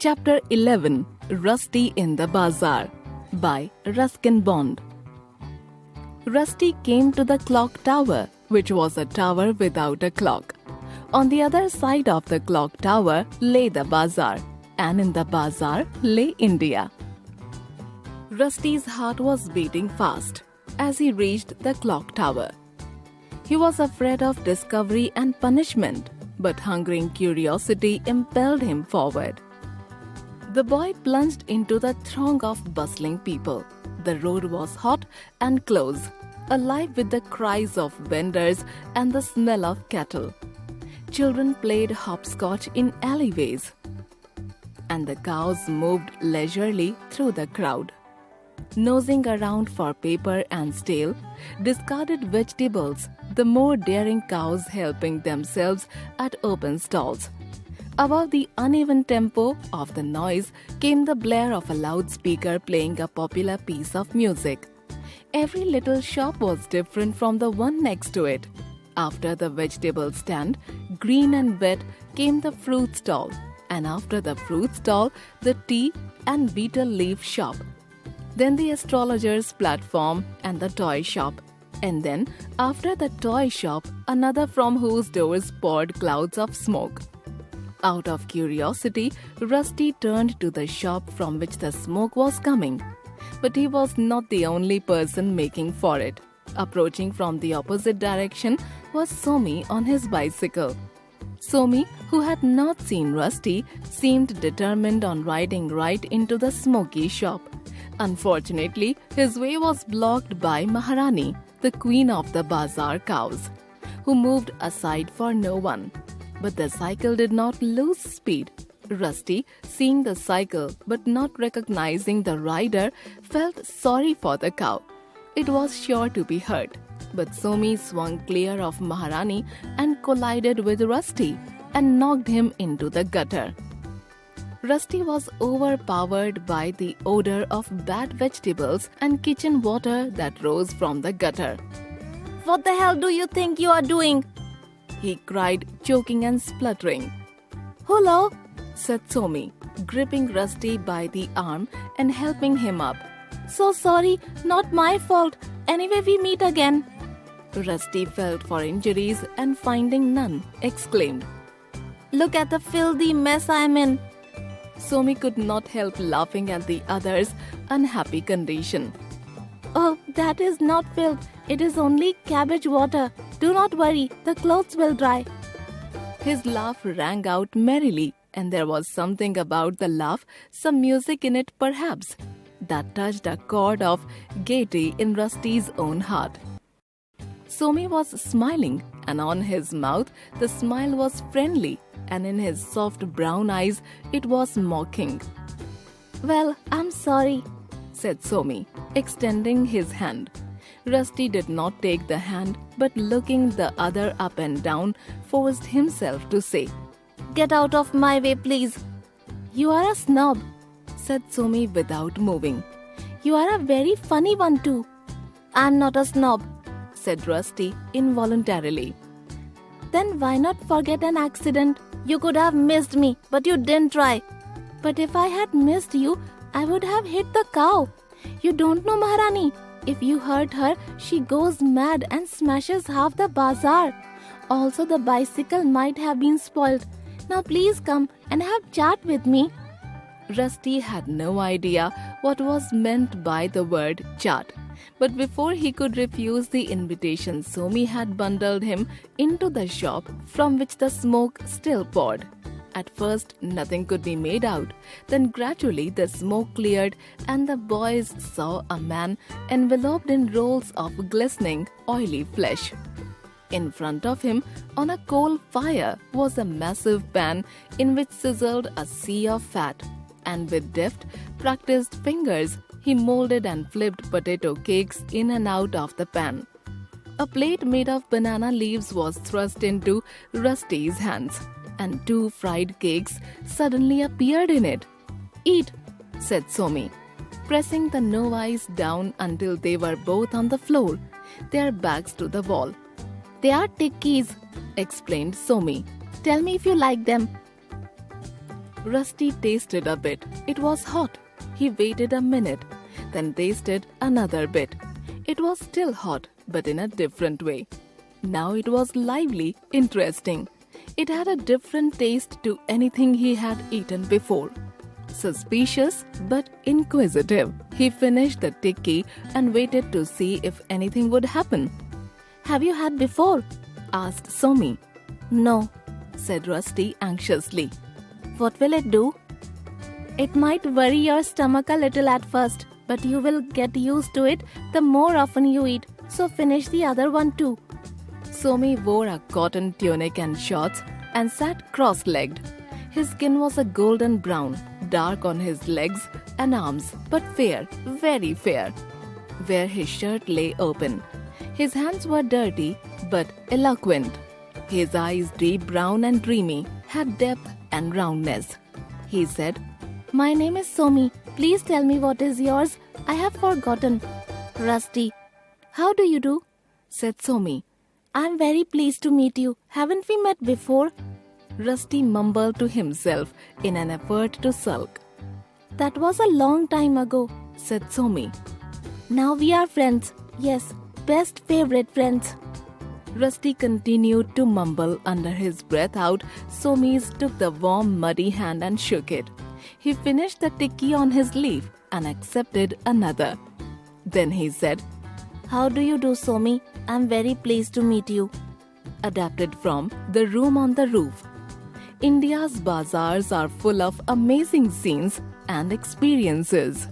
Chapter 11 Rusty in the Bazaar by Ruskin Bond. Rusty came to the clock tower, which was a tower without a clock. On the other side of the clock tower lay the bazaar, and in the bazaar lay India. Rusty's heart was beating fast as he reached the clock tower. He was afraid of discovery and punishment, but hungering curiosity impelled him forward. The boy plunged into the throng of bustling people. The road was hot and close, alive with the cries of vendors and the smell of cattle. Children played hopscotch in alleyways, and the cows moved leisurely through the crowd, nosing around for paper and stale, discarded vegetables, the more daring cows helping themselves at open stalls. Above the uneven tempo of the noise came the blare of a loudspeaker playing a popular piece of music. Every little shop was different from the one next to it. After the vegetable stand, green and wet, came the fruit stall, and after the fruit stall, the tea and betel leaf shop. Then the astrologer's platform and the toy shop. And then, after the toy shop, another from whose doors poured clouds of smoke. Out of curiosity, Rusty turned to the shop from which the smoke was coming. But he was not the only person making for it. Approaching from the opposite direction was Somi on his bicycle. Somi, who had not seen Rusty, seemed determined on riding right into the smoky shop. Unfortunately, his way was blocked by Maharani, the queen of the bazaar cows, who moved aside for no one. But the cycle did not lose speed. Rusty, seeing the cycle but not recognizing the rider, felt sorry for the cow. It was sure to be hurt. But Somi swung clear of Maharani and collided with Rusty and knocked him into the gutter. Rusty was overpowered by the odor of bad vegetables and kitchen water that rose from the gutter. "What the hell do you think you are doing?" he cried, choking and spluttering. "Hello," said Somi, gripping Rusty by the arm and helping him up. "So sorry, not my fault. Anyway, we meet again." Rusty felt for injuries and finding none, exclaimed, "Look at the filthy mess I'm in." Somi could not help laughing at the other's unhappy condition. "Oh, that is not filth. It is only cabbage water. Do not worry, the clothes will dry." His laugh rang out merrily, and there was something about the laugh, some music in it perhaps, that touched a chord of gaiety in Rusty's own heart. Somi was smiling, and on his mouth the smile was friendly, and in his soft brown eyes it was mocking. "Well, I'm sorry," said Somi, extending his hand. Rusty did not take the hand, but looking the other up and down, forced himself to say, "Get out of my way, please." "You are a snob," said Somi without moving. "You are a very funny one too." "I'm not a snob," said Rusty involuntarily. "Then why not forget an accident? You could have missed me, but you didn't try." "But if I had missed you, I would have hit the cow. You don't know Maharani. If you hurt her, she goes mad and smashes half the bazaar. Also, the bicycle might have been spoiled. Now please come and have chat with me." Rusty had no idea what was meant by the word chat. But before he could refuse the invitation, Somi had bundled him into the shop from which the smoke still poured. At first, nothing could be made out. Then gradually the smoke cleared and the boys saw a man enveloped in rolls of glistening, oily flesh. In front of him, on a coal fire, was a massive pan in which sizzled a sea of fat. And with deft, practiced fingers, he molded and flipped potato cakes in and out of the pan. A plate made of banana leaves was thrust into Rusty's hands, and 2 fried cakes suddenly appeared in it. "Eat," said Somi, pressing the novice down until they were both on the floor, their backs to the wall. "They are tikkis," explained Somi. "Tell me if you like them." Rusty tasted a bit. It was hot. He waited a minute, then tasted another bit. It was still hot, but in a different way. Now it was lively, interesting. It had a different taste to anything he had eaten before. Suspicious but inquisitive, he finished the tikki and waited to see if anything would happen. Have you had before? Asked Somi. No. Said Rusty anxiously. What will it do? It might worry your stomach a little at first, but you will get used to it the more often you eat. So finish the other one too. Somi wore a cotton tunic and shorts and sat cross-legged. His skin was a golden brown, dark on his legs and arms, but fair, very fair, where his shirt lay open. His hands were dirty, but eloquent. His eyes, deep brown and dreamy, had depth and roundness. He said, My name is Somi. Please tell me what is yours. I have forgotten. Rusty. How do you do? Said Somi. I'm very pleased to meet you. Haven't we met before? Rusty mumbled to himself in an effort to sulk. That was a long time ago, said Somi. Now we are friends. Yes, best favorite friends. Rusty continued to mumble under his breath out. Somi's took the warm, muddy hand and shook it. He finished the tikki on his leaf and accepted another. Then he said, How do you do, Somi? I'm very pleased to meet you. Adapted from The Room on the Roof. India's bazaars are full of amazing scenes and experiences.